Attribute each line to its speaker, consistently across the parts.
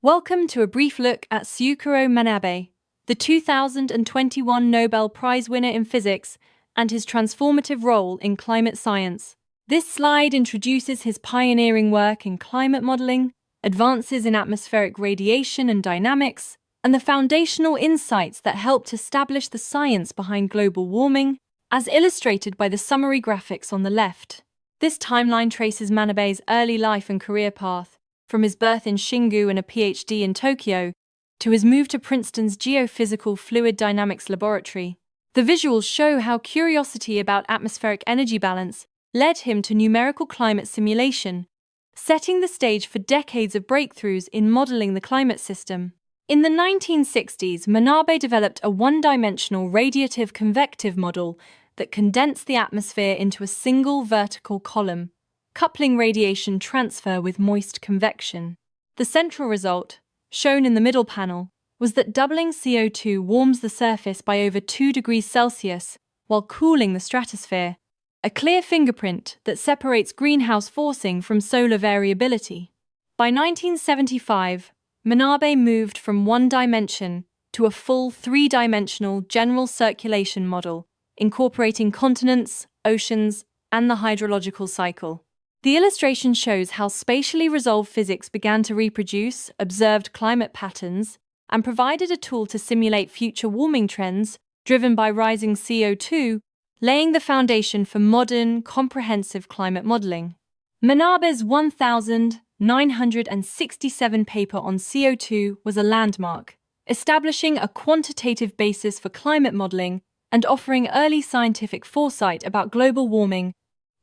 Speaker 1: Welcome to a brief look at Syukuro Manabe, the 2021 Nobel Prize winner in physics, and his transformative role in climate science. This slide introduces his pioneering work in climate modeling, advances in atmospheric radiation and dynamics, and the foundational insights that helped establish the science behind global warming, as illustrated by the summary graphics on the left. This timeline traces Manabe's early life and career path, from his birth in Shingu and a PhD in Tokyo, to his move to Princeton's Geophysical Fluid Dynamics Laboratory. The visuals show how curiosity about atmospheric energy balance led him to numerical climate simulation, setting the stage for decades of breakthroughs in modeling the climate system. In the 1960s, Manabe developed a one-dimensional radiative convective model that condensed the atmosphere into a single vertical column, coupling radiation transfer with moist convection. The central result, shown in the middle panel, was that doubling CO2 warms the surface by over 2 degrees Celsius while cooling the stratosphere, a clear fingerprint that separates greenhouse forcing from solar variability. By 1975, Manabe moved from one dimension to a full three-dimensional general circulation model, incorporating continents, oceans, and the hydrological cycle. The illustration shows how spatially resolved physics began to reproduce observed climate patterns and provided a tool to simulate future warming trends driven by rising CO2, laying the foundation for modern, comprehensive climate modeling. Manabe's 1967 paper on CO2 was a landmark, establishing a quantitative basis for climate modeling and offering early scientific foresight about global warming.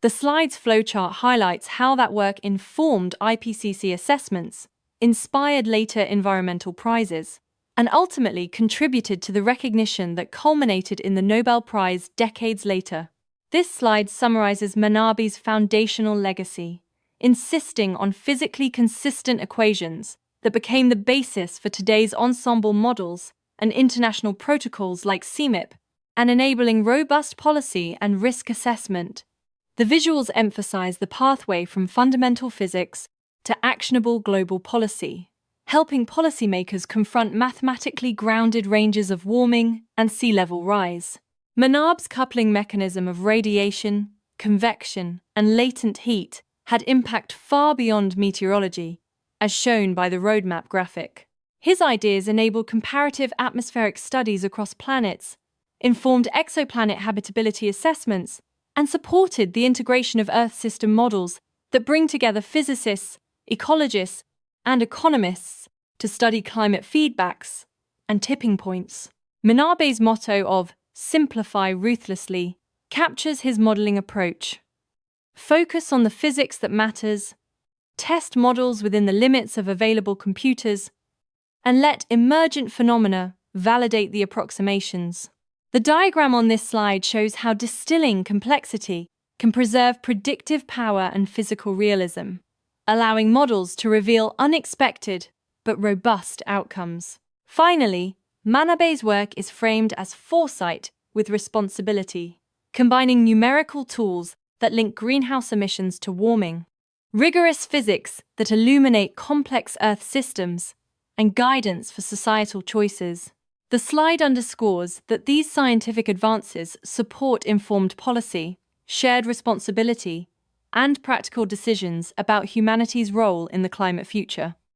Speaker 1: The slide's flowchart highlights how that work informed IPCC assessments, inspired later environmental prizes, and ultimately contributed to the recognition that culminated in the Nobel Prize decades later. This slide summarizes Manabe's foundational legacy, insisting on physically consistent equations that became the basis for today's ensemble models and international protocols like CMIP, and enabling robust policy and risk assessment. The visuals emphasize the pathway from fundamental physics to actionable global policy, helping policymakers confront mathematically grounded ranges of warming and sea level rise. Manabe's coupling mechanism of radiation, convection, and latent heat had impact far beyond meteorology, as shown by the roadmap graphic. His ideas enabled comparative atmospheric studies across planets, informed exoplanet habitability assessments, and supported the integration of Earth system models that bring together physicists, ecologists, and economists to study climate feedbacks and tipping points. Manabe's motto of "simplify ruthlessly" captures his modeling approach. Focus on the physics that matters, test models within the limits of available computers, and let emergent phenomena validate the approximations. The diagram on this slide shows how distilling complexity can preserve predictive power and physical realism, allowing models to reveal unexpected but robust outcomes. Finally, Manabe's work is framed as foresight with responsibility, combining numerical tools that link greenhouse emissions to warming, rigorous physics that illuminate complex Earth systems, and guidance for societal choices. The slide underscores that these scientific advances support informed policy, shared responsibility, and practical decisions about humanity's role in the climate future.